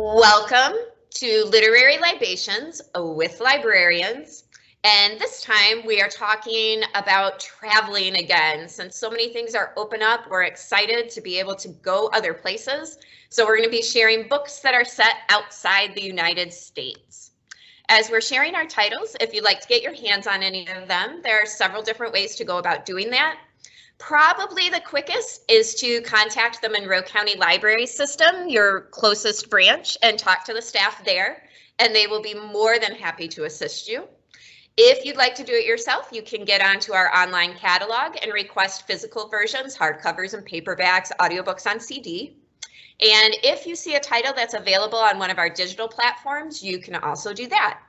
Welcome to Literary Libations with Librarians. And this time we are talking about traveling again. Since so many things are open up, we're excited to be able to go other places. So we're going to be sharing books that are set outside the United States. As we're sharing our titles, if you'd like to get your hands on any of them, there are several different ways to go about doing that. Probably the quickest is to contact the Monroe County Library System, your closest branch, and talk to the staff there, and they will be more than happy to assist you. If you'd like to do it yourself, you can get onto our online catalog and request physical versions, hardcovers and paperbacks, audiobooks on CD. And if you see a title that's available on one of our digital platforms, you can also do that.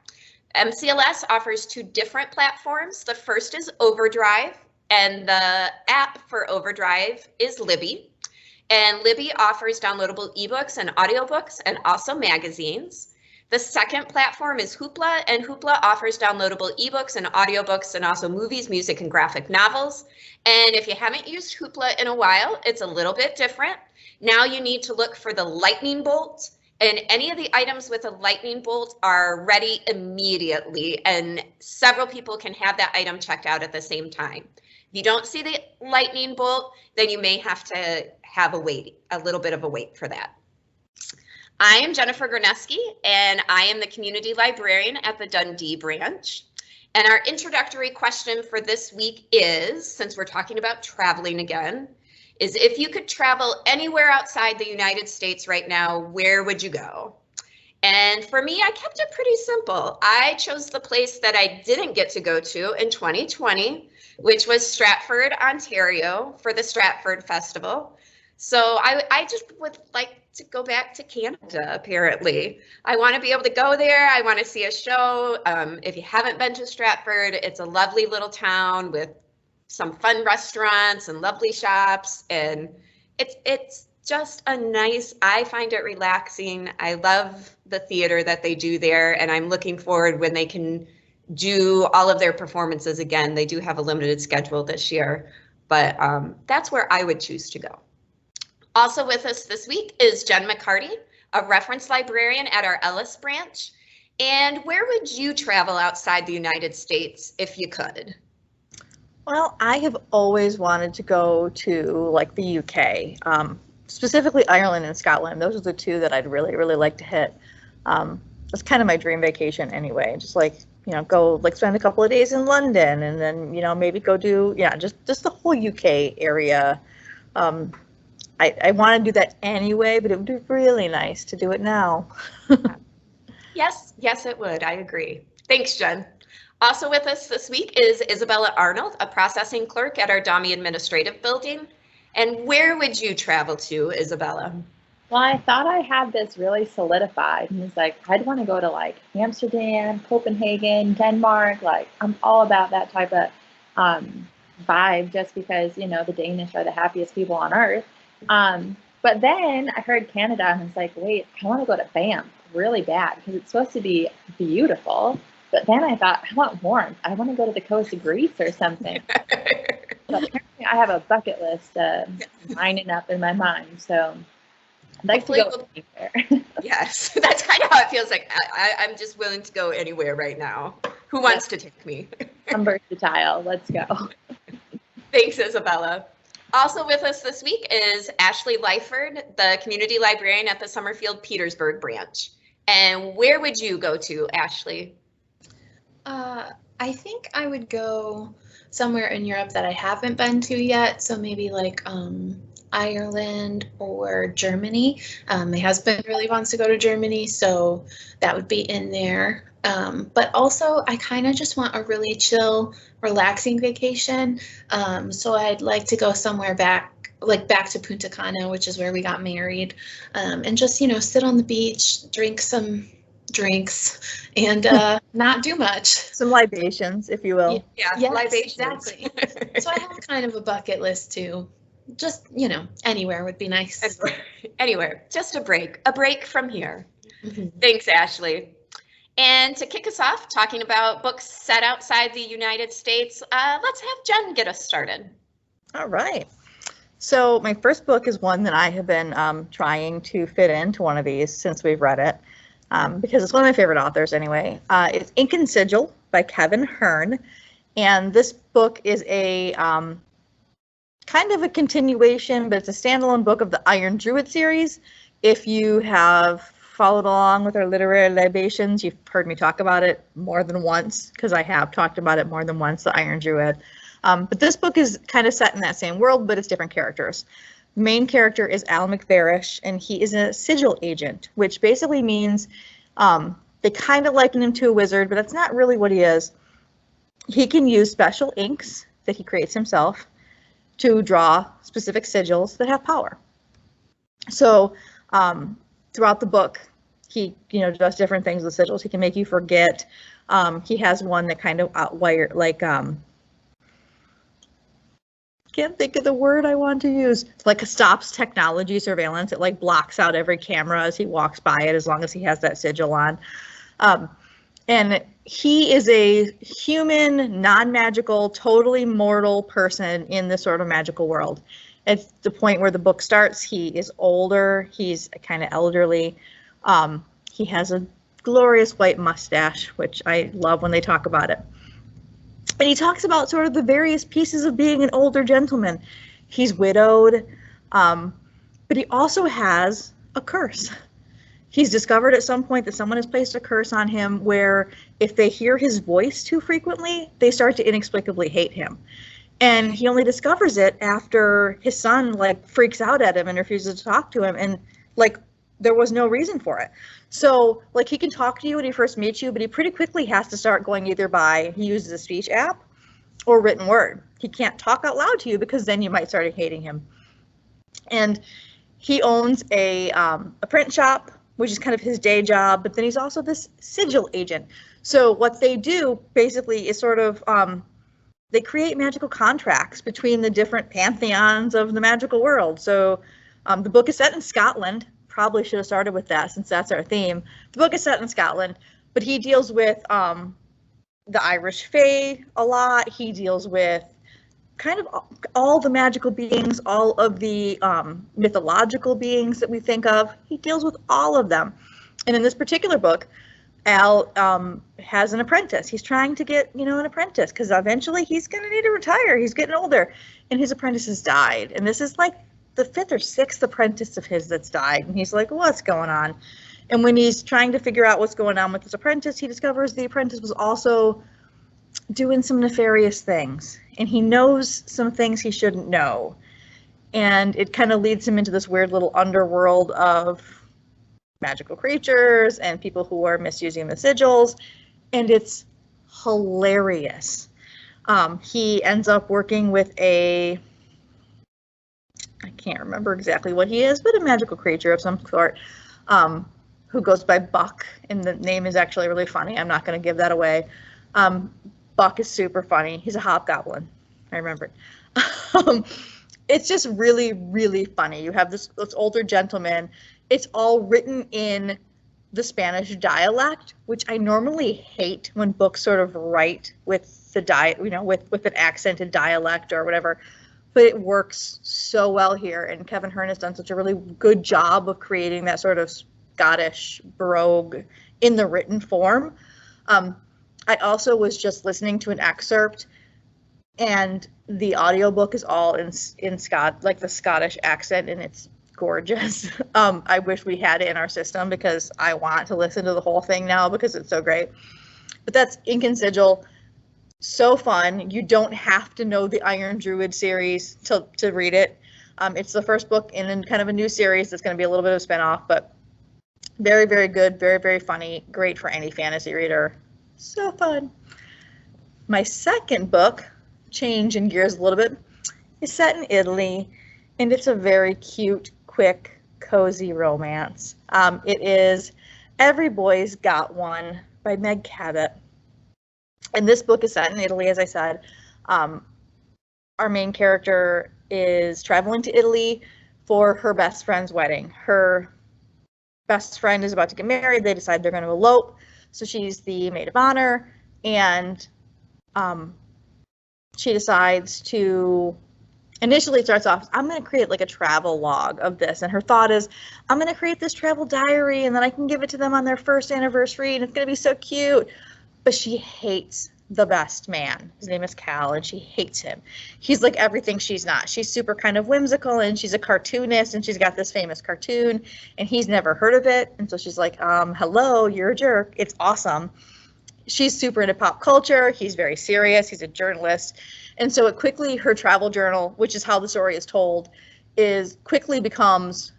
MCLS offers two different platforms. The first is Overdrive, and the app for Overdrive is Libby. And Libby offers downloadable ebooks and audiobooks and also magazines. The second platform is Hoopla, and Hoopla offers downloadable ebooks and audiobooks and also movies, music, and graphic novels. And if you haven't used Hoopla in a while, it's a little bit different. Now you need to look for the lightning bolt, and any of the items with a lightning bolt are ready immediately, and several people can have that item checked out at the same time. If you don't see the lightning bolt, then you may have to have a little bit of a wait for that. I am Jennifer Graneski, and I am the community librarian at the Dundee branch. And our introductory question for this week is, since we're talking about traveling again, is if you could travel anywhere outside the United States right now, where would you go? And for me, I kept it pretty simple. I chose the place that I didn't get to go to in 2020, which was Stratford, Ontario, for the Stratford Festival. So I just would like to go back to Canada, apparently. I want to be able to go there. I want to see a show. If you haven't been to Stratford, it's a lovely little town with some fun restaurants and lovely shops. And it's just a nice, I find it relaxing. I love the theater that they do there, and I'm looking forward when they can do all of their performances again. They do have a limited schedule this year, but that's where I would choose to go. Also with us this week is Jen McCarty, a reference librarian at our Ellis branch. And where would you travel outside the United States if you could? Well, I have always wanted to go to like the UK, specifically Ireland and Scotland. Those are the two that I'd really like to hit. That's kind of my dream vacation anyway. Just like, go like spend a couple of days in London, and then, maybe go do, just the whole UK area. I want to do that anyway, but it would be really nice to do it now. Yes, it would. I agree. Thanks, Jen. Also with us this week is Isabella Arnold, a processing clerk at our DOMI Administrative Building. And where would you travel to, Isabella? Well, I thought I had this really solidified, and it's like, I'd want to go to like Amsterdam, Copenhagen, Denmark. Like, I'm all about that type of vibe, just because, the Danish are the happiest people on earth. But then I heard Canada, and I was like, wait, I want to go to Banff really bad because it's supposed to be beautiful. But then I thought, I want warmth. I want to go to the coast of Greece or something. So apparently I have a bucket list lining up in my mind. So I'd like to go anywhere. Yes, that's kind of how it feels like. I'm just willing to go anywhere right now. Who wants to take me? I'm versatile. Let's go. Thanks, Isabella. Also with us this week is Ashley Lyford, the community librarian at the Summerfield Petersburg branch. And where would you go to, Ashley? I think I would go somewhere in Europe that I haven't been to yet. So maybe like Ireland or Germany. My husband really wants to go to Germany, so that would be in there. But also I kind of just want a really chill, relaxing vacation. So I'd like to go somewhere back to Punta Cana, which is where we got married, and just, sit on the beach, drink some drinks, and not do much. Some libations, if you will. Yeah, yes, libations. Exactly. So I have kind of a bucket list too. Just, anywhere would be nice. Anywhere, just a break from here. Mm-hmm. Thanks, Ashley. And to kick us off, talking about books set outside the United States, let's have Jen get us started. All right. So my first book is one that I have been trying to fit into one of these since we've read it, because it's one of my favorite authors anyway. It's Ink and Sigil by Kevin Hearn, and this book is a kind of a continuation, but it's a standalone book of the Iron Druid series. If you have followed along with our literary libations, you've heard me talk about it more than once, because I have talked about it more than once, the Iron Druid. But this book is kind of set in that same world, but it's different characters. The main character is Al McVarish, and he is a sigil agent, which basically means they kind of liken him to a wizard, but that's not really what he is. He can use special inks that he creates himself to draw specific sigils that have power. So throughout the book, he does different things with sigils. He can make you forget. He has one that kind of outwire, like can't think of the word I want to use. Like stops technology surveillance. It like blocks out every camera as he walks by it, as long as he has that sigil on. And he is a human, non-magical, totally mortal person in this sort of magical world. At the point where the book starts, he is older. He's kind of elderly. He has a glorious white mustache, which I love when they talk about it. And he talks about sort of the various pieces of being an older gentleman. He's widowed, but he also has a curse. He's discovered at some point that someone has placed a curse on him where if they hear his voice too frequently, they start to inexplicably hate him. And he only discovers it after his son like freaks out at him and refuses to talk to him, and like there was no reason for it. So like he can talk to you when he first meets you, but he pretty quickly has to start going either by, he uses a speech app or written word. He can't talk out loud to you because then you might start hating him. And he owns a print shop, which is kind of his day job, but then he's also this sigil agent. So what they do basically is sort of, they create magical contracts between the different pantheons of the magical world. So the book is set in Scotland. Probably should have started with that since that's our theme. The book is set in Scotland, but he deals with the Irish Fae a lot. He deals with kind of all the magical beings, all of the mythological beings that we think of. He deals with all of them. And in this particular book, Al has an apprentice. He's trying to get, an apprentice because eventually he's going to need to retire. He's getting older, and his apprentice has died. And this is like the 5th or 6th apprentice of his that's died. And he's like, what's going on? And when he's trying to figure out what's going on with his apprentice, he discovers the apprentice was also doing some nefarious things. And he knows some things he shouldn't know. And it kind of leads him into this weird little underworld of magical creatures and people who are misusing the sigils. And it's hilarious. He ends up working with I can't remember exactly what he is, but a magical creature of some sort, who goes by Buck, and the name is actually really funny. I'm not going to give that away. Buck is super funny. He's a hobgoblin. I remembered. It's just really, really funny. You have this older gentleman. It's all written in the Spanish dialect, which I normally hate when books sort of write with the with an accented dialect or whatever. But it works so well here, and Kevin Hearn has done such a really good job of creating that sort of Scottish brogue in the written form. I also was just listening to an excerpt, and the audiobook is all in the Scottish accent, and it's gorgeous. I wish we had it in our system because I want to listen to the whole thing now because it's so great. But that's Ink and Sigil. So fun. You don't have to know the Iron Druid series to read it. It's the first book in kind of a new series that's going to be a little bit of a spinoff, but very, very good, very, very funny, great for any fantasy reader. So fun. My second book, changing gears a little bit, is set in Italy, and it's a very cute, quick, cozy romance. It is Every Boy's Got One by Meg Cabot. And this book is set in Italy, as I said. Our main character is traveling to Italy for her best friend's wedding. Her best friend is about to get married. They decide they're going to elope. So she's the maid of honor, and she decides to initially it starts off, I'm going to create like a travel log of this. And her thought is, I'm going to create this travel diary and then I can give it to them on their first anniversary and it's going to be so cute. But she hates the best man. His name is Cal and she hates him. He's like everything she's not. She's super kind of whimsical and she's a cartoonist and she's got this famous cartoon and he's never heard of it. And so she's like, hello, you're a jerk. It's awesome. She's super into pop culture. He's very serious. He's a journalist. And so it quickly, her travel journal, which is how the story is told, is quickly becomes,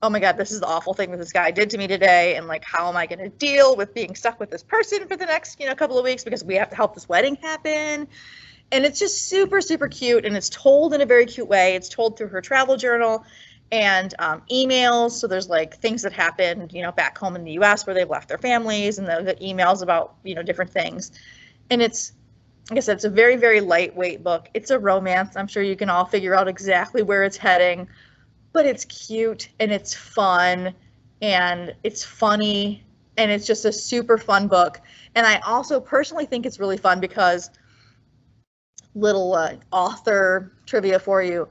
oh my God, this is the awful thing that this guy did to me today. And like, how am I going to deal with being stuck with this person for the next, couple of weeks because we have to help this wedding happen. And it's just super, super cute. And it's told in a very cute way. It's told through her travel journal and emails. So there's like things that happened, back home in the US where they've left their families and the emails about, different things. And it's, like I said, it's a very, very lightweight book. It's a romance. I'm sure you can all figure out exactly where it's heading, but it's cute and it's fun and it's funny and it's just a super fun book. And I also personally think it's really fun because, little author trivia for you,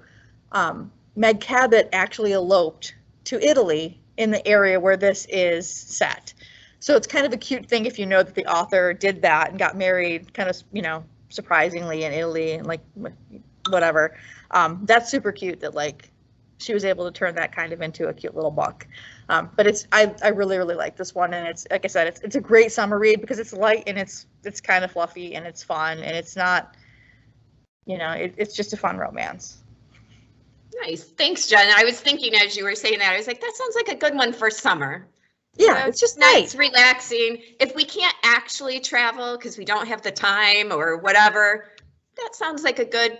Meg Cabot actually eloped to Italy in the area where this is set. So it's kind of a cute thing if you know that the author did that and got married kind of, surprisingly in Italy and like whatever. That's super cute that like she was able to turn that kind of into a cute little book. But I really, really like this one. And it's, like I said, it's a great summer read because it's light and it's kind of fluffy and it's fun and it's not, it's just a fun romance. Nice. Thanks, Jen. I was thinking as you were saying that, I was like, that sounds like a good one for summer. Yeah, it's just nice. It's relaxing. If we can't actually travel because we don't have the time or whatever, that sounds like a good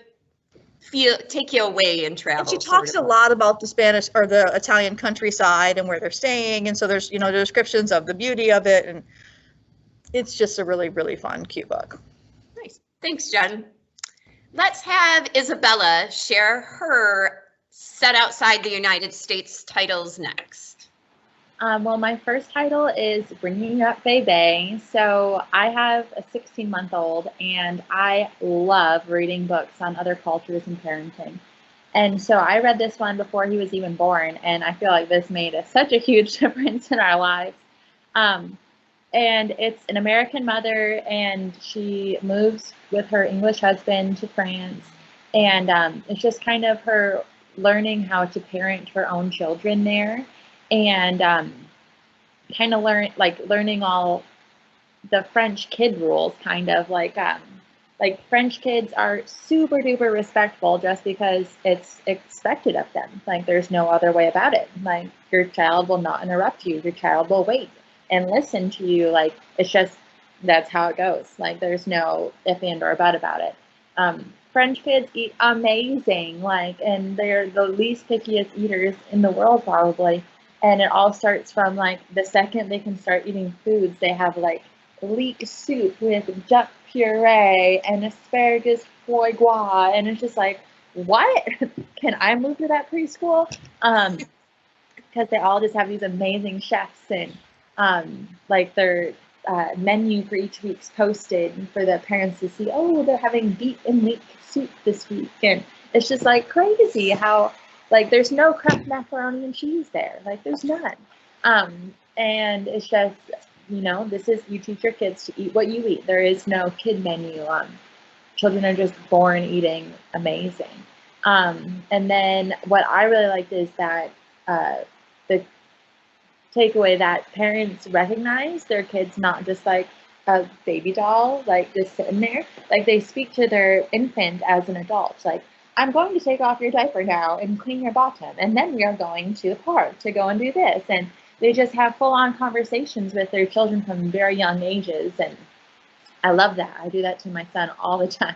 take you away and travel. And she talks a lot about the Spanish or the Italian countryside and where they're staying. And so there's, descriptions of the beauty of it. And it's just a really, really fun, cute book. Nice. Thanks, Jen. Let's have Isabella share her Set Outside the United States titles next. Well, my first title is Bringing Up Bebe. So I have a 16-month-old and I love reading books on other cultures and parenting. And so I read this one before he was even born, and I feel like this made such a huge difference in our lives. And it's an American mother, and she moves with her English husband to France. And it's just kind of her learning how to parent her own children there. And kind of learning all the French kid rules, kind of like French kids are super duper respectful just because it's expected of them. Like there's no other way about it. Like your child will not interrupt you. Your child will wait and listen to you. Like it's just, that's how it goes. Like there's no if and or but about it. French kids eat amazing, and they're the least pickiest eaters in the world probably. And it all starts from the second they can start eating foods, they have leek soup with duck puree and asparagus foie gras. And it's just what? Can I move to that preschool? Because they all just have these amazing chefs and their menu for each week's posted for the parents to see, oh, they're having beet and leek soup this week. And it's just crazy how there's no Kraft macaroni and cheese there. There's none. And it's just, this is, you teach your kids to eat what you eat. There is no kid menu. Children are just born eating amazing. And then what I really liked is that the takeaway that parents recognize their kids not just a baby doll, just sitting there. They speak to their infant as an adult. I'm going to take off your diaper now and clean your bottom, and then we are going to the park to go and do this. And they just have full-on conversations with their children from very young ages, and I love that. I do that to my son all the time.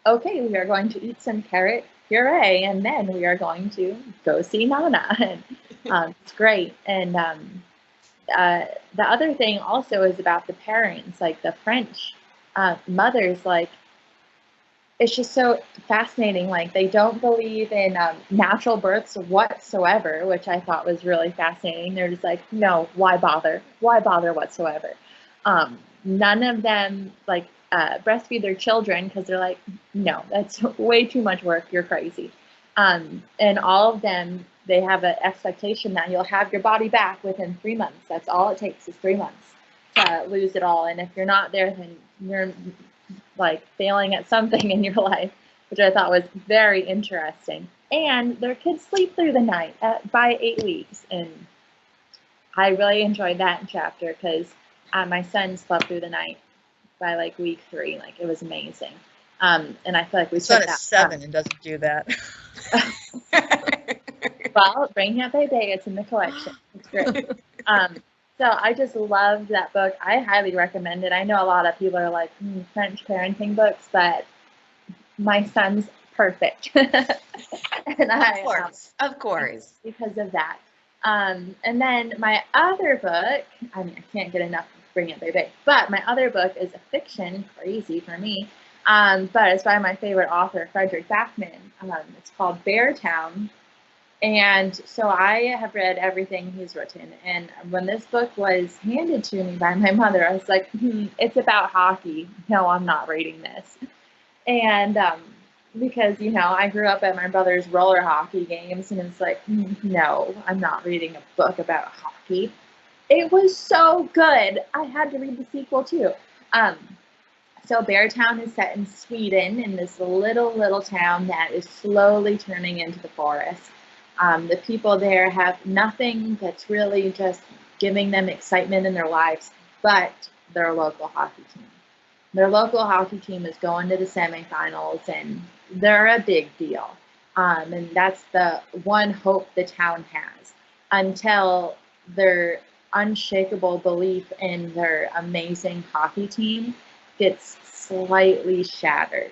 Okay, we are going to eat some carrot puree, and then we are going to go see Nana. And it's great. And the other thing also is about the parents, the French mothers, it's just so fascinating. They don't believe in natural births whatsoever, which I thought was really fascinating. They're just no, why bother? Why bother whatsoever? None of them breastfeed their children because they're like, no, that's way too much work. You're crazy. And all of them, they have an expectation that you'll have your body back within 3 months. That's all it takes is 3 months to lose it all. And if you're not there, then you're like failing at something in your life, which I thought was very interesting. And their kids sleep through the night by 8 weeks. And I really enjoyed that chapter because my son slept through the night by like week 3. Like it was amazing. And I feel like we Son took is that 7 and doesn't do that. Well, bring that baby. It's in the collection. It's great. So I just loved that book. I highly recommend it. I know a lot of people are like French parenting books, but my son's perfect. And Of course. Because of that. And then my other book, I mean, I can't get enough of Bring It Baby, but my other book is a fiction, crazy for me, but it's by my favorite author, Frederick Backman. It's called Beartown. And so I have read everything he's written. And when this book was handed to me by my mother, I was like, it's about hockey. No, I'm not reading this. And because, you know, I grew up at my brother's roller hockey games, and it's like, no, I'm not reading a book about hockey. It was so good. I had to read the sequel too. So Beartown is set in Sweden, in this little town that is slowly turning into the forest. The people there have nothing that's really just giving them excitement in their lives, but their local hockey team. Their local hockey team is going to the semifinals, and they're a big deal. And that's the one hope the town has until their unshakable belief in their amazing hockey team gets slightly shattered,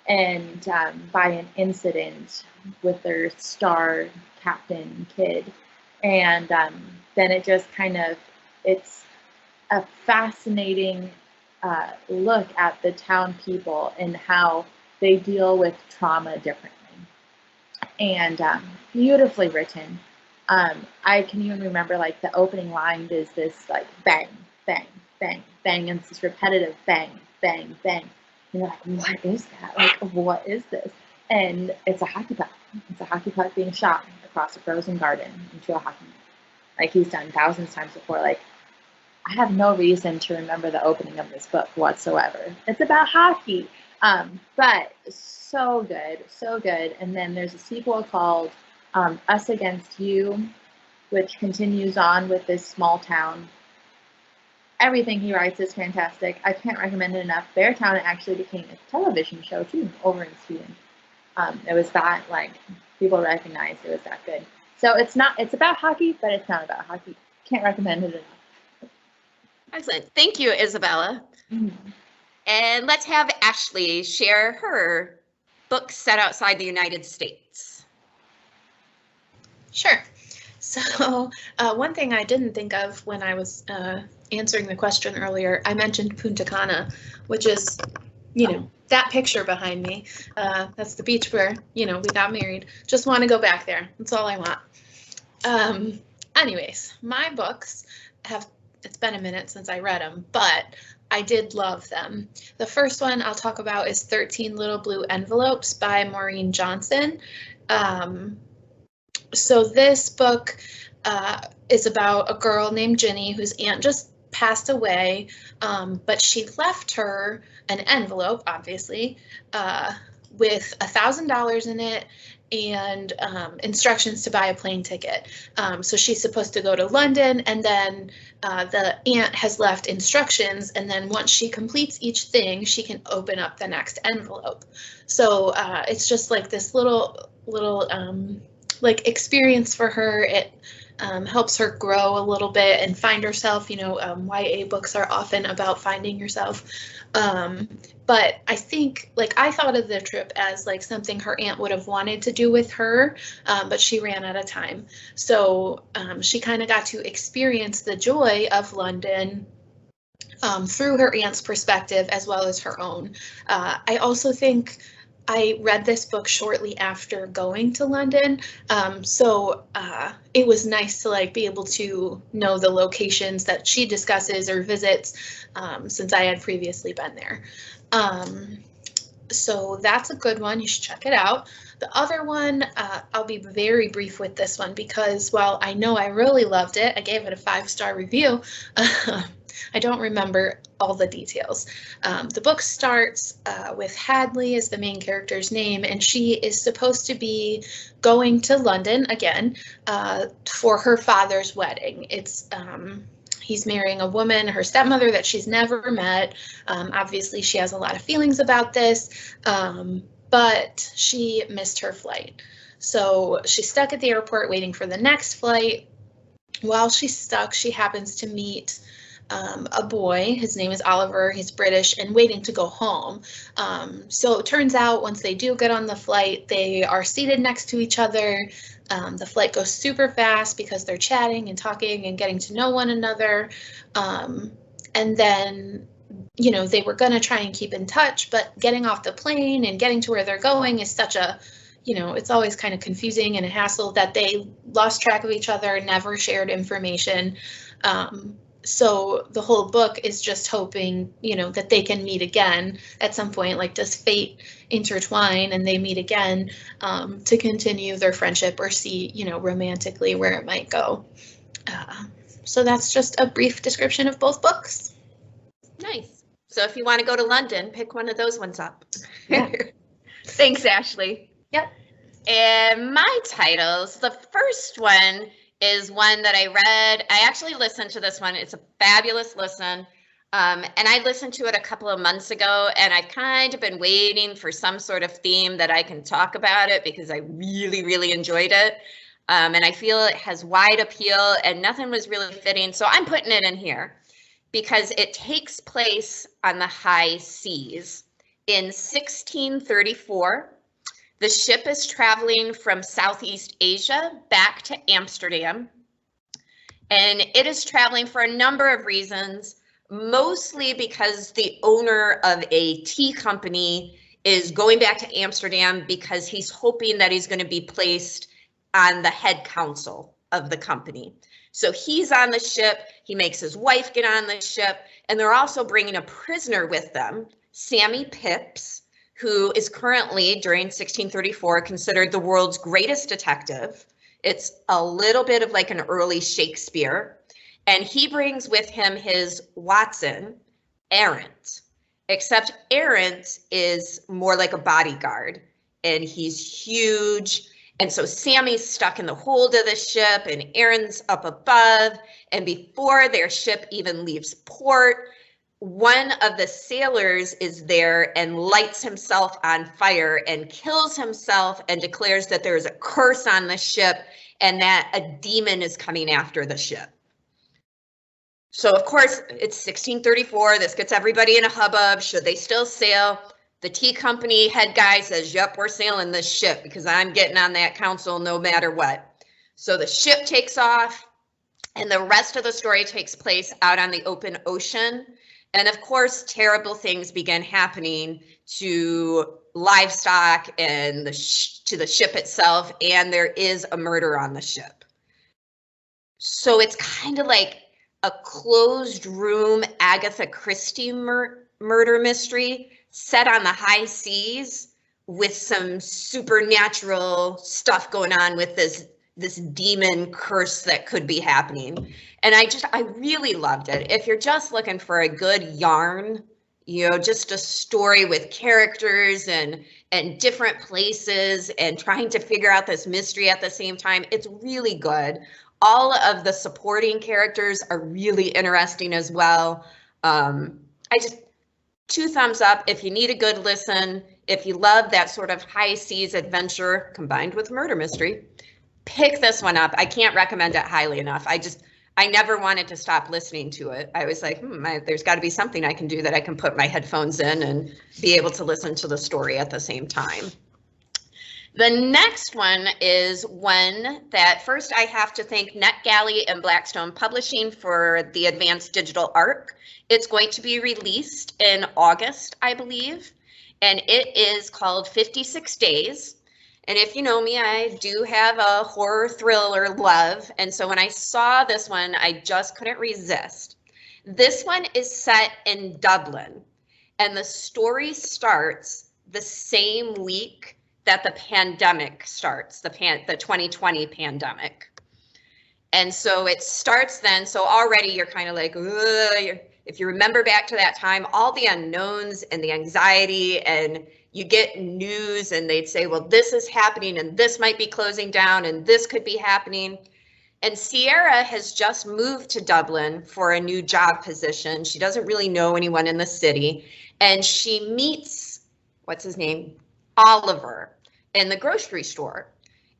and by an incident with their star captain kid. And then it just kind of, it's a fascinating look at the town people and how they deal with trauma differently. And beautifully written. I can even remember like the opening line is this like bang, bang, bang, bang, and it's this repetitive bang, bang, bang. And you're like, what is that? Like, what is this? And it's a hockey puck. It's a hockey puck being shot across a frozen garden into a hockey net. Like he's done thousands of times before. Like, I have no reason to remember the opening of this book whatsoever. It's about hockey. But so good, so good. And then there's a sequel called Us Against You, which continues on with this small town. Everything he writes is fantastic. I can't recommend it enough. Beartown actually became a television show too over in Sweden. It was that, like, people recognized it was that good. So it's about hockey, but it's not about hockey. Can't recommend it enough. Excellent. Thank you, Isabella. And let's have Ashley share her books set outside the United States. Sure. So one thing I didn't think of when I was answering the question earlier, I mentioned Punta Cana, which is, you know, that picture behind me. That's the beach where, you know, we got married. Just want to go back there. That's all I want. Anyways, my books have, it's been a minute since I read them, but I did love them. The first one I'll talk about is 13 Little Blue Envelopes by Maureen Johnson. So this book is about a girl named Ginny whose aunt just passed away, but she left her an envelope, obviously, with $1,000 in it and instructions to buy a plane ticket. So she's supposed to go to London, and then the aunt has left instructions, and then once she completes each thing, she can open up the next envelope. So it's just like this little like experience for her. It helps her grow a little bit and find herself. You know, YA books are often about finding yourself. But I think, like, I thought of the trip as like something her aunt would have wanted to do with her, but she ran out of time. So she kind of got to experience the joy of London through her aunt's perspective as well as her own. I also think I read this book shortly after going to London, so it was nice to like be able to know the locations that she discusses or visits, since I had previously been there. So that's a good one. You should check it out. The other one, I'll be very brief with this one because while I know I really loved it, I gave it a 5-star review. I don't remember all the details. The book starts with Hadley as the main character's name, and she is supposed to be going to London again for her father's wedding. He's marrying a woman, her stepmother, that she's never met. Obviously, she has a lot of feelings about this, but she missed her flight. So she's stuck at the airport waiting for the next flight. While she's stuck, she happens to meet a boy. His name is Oliver. He's British and waiting to go home. So it turns out once they do get on the flight, they are seated next to each other. The flight goes super fast because they're chatting and talking and getting to know one another. And then, you know, they were going to try and keep in touch, but getting off the plane and getting to where they're going is such a, you know, it's always kind of confusing and a hassle that they lost track of each other, never shared information. So the whole book is just hoping, you know, that they can meet again at some point. Like, does fate intertwine and they meet again to continue their friendship or see, you know, romantically where it might go. So that's just a brief description of both books. Nice. So if you want to go to London, pick one of those ones up. Yeah. Thanks, Ashley. Yep. And my titles, the first one is one that I read. I actually listened to this one. It's a fabulous listen. And I listened to it a couple of months ago, and I've kind of been waiting for some sort of theme that I can talk about it because I really, really enjoyed it. And I feel it has wide appeal and nothing was really fitting. So I'm putting it in here because it takes place on the high seas. In 1634, the ship is traveling from Southeast Asia back to Amsterdam, and it is traveling for a number of reasons, mostly because the owner of a tea company is going back to Amsterdam because he's hoping that he's going to be placed on the head council of the company. So he's on the ship, he makes his wife get on the ship, and they're also bringing a prisoner with them, Sammy Pipps, who is currently, during 1634, considered the world's greatest detective. It's a little bit of like an early Shakespeare. And he brings with him his Watson, Arendt, except Arendt is more like a bodyguard, and he's huge. And so Sammy's stuck in the hold of the ship, and Arendt's up above. And before their ship even leaves port, one of the sailors is there and lights himself on fire and kills himself and declares that there is a curse on the ship and that a demon is coming after the ship. So of course it's 1634. This gets everybody in a hubbub. Should they still sail? The tea company head guy says, yep, we're sailing this ship because I'm getting on that council no matter what. So the ship takes off, and the rest of the story takes place out on the open ocean. And of course, terrible things begin happening to livestock and to the ship itself, and there is a murder on the ship. So it's kind of like a closed room Agatha Christie murder mystery set on the high seas with some supernatural stuff going on with this demon curse that could be happening. And I really loved it. If you're just looking for a good yarn, you know, just a story with characters and different places and trying to figure out this mystery at the same time, it's really good. All of the supporting characters are really interesting as well. 2 thumbs up if you need a good listen. If you love that sort of high seas adventure combined with murder mystery, pick this one up. I can't recommend it highly enough. I never wanted to stop listening to it. I was like, there's got to be something I can do that I can put my headphones in and be able to listen to the story at the same time. The next one is one that first I have to thank NetGalley and Blackstone Publishing for the advanced digital arc. It's going to be released in August, I believe. and it is called 56 Days. And if you know me, I do have a horror thriller love. And so when I saw this one, I just couldn't resist. This one is set in Dublin, and the story starts the same week that the pandemic starts, the 2020 pandemic. And so it starts then, so already you're kind of like, if you remember back to that time, all the unknowns and the anxiety, and you get news and they'd say, well, this is happening and this might be closing down and this could be happening. And Sierra has just moved to Dublin for a new job position. She doesn't really know anyone in the city. And she meets, what's his name? Oliver in the grocery store.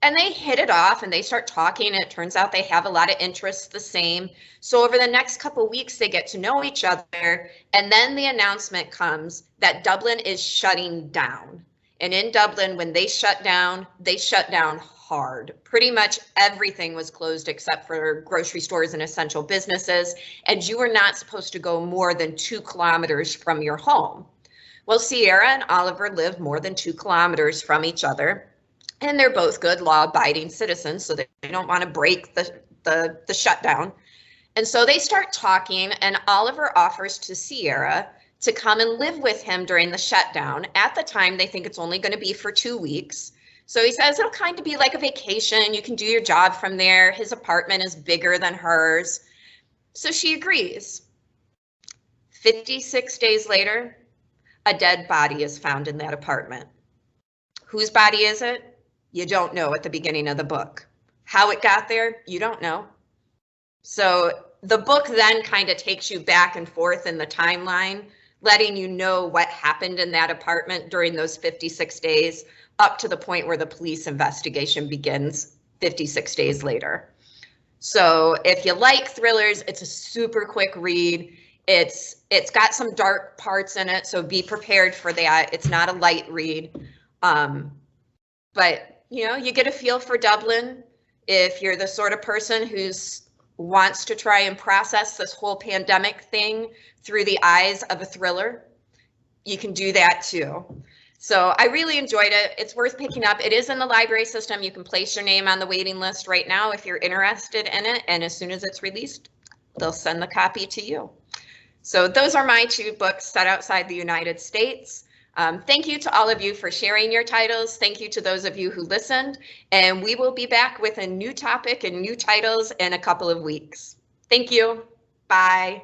And they hit it off and they start talking, and it turns out they have a lot of interests the same. So over the next couple of weeks, they get to know each other. And then the announcement comes that Dublin is shutting down. And in Dublin, when they shut down hard. Pretty much everything was closed except for grocery stores and essential businesses. And you were not supposed to go more than 2 kilometers from your home. Well, Sierra and Oliver live more than 2 kilometers from each other. And they're both good law-abiding citizens, so they don't want to break the shutdown. And so they start talking, and Oliver offers to Sierra to come and live with him during the shutdown. At the time, they think it's only going to be for 2 weeks. So he says it'll kind of be like a vacation. You can do your job from there. His apartment is bigger than hers. So she agrees. 56 days later, a dead body is found in that apartment. Whose body is it? You don't know at the beginning of the book. How it got there, you don't know. So the book then kind of takes you back and forth in the timeline, letting you know what happened in that apartment during those 56 days, up to the point where the police investigation begins 56 days later. So if you like thrillers, it's a super quick read. It's got some dark parts in it, so be prepared for that. It's not a light read. But you know, you get a feel for Dublin. If you're the sort of person who wants to try and process this whole pandemic thing through the eyes of a thriller, you can do that too. So I really enjoyed it. It's worth picking up. It is in the library system. You can place your name on the waiting list right now if you're interested in it. And as soon as it's released, they'll send the copy to you. So those are my 2 books set outside the United States. Thank you to all of you for sharing your titles. Thank you to those of you who listened. And we will be back with a new topic and new titles in a couple of weeks. Thank you. Bye.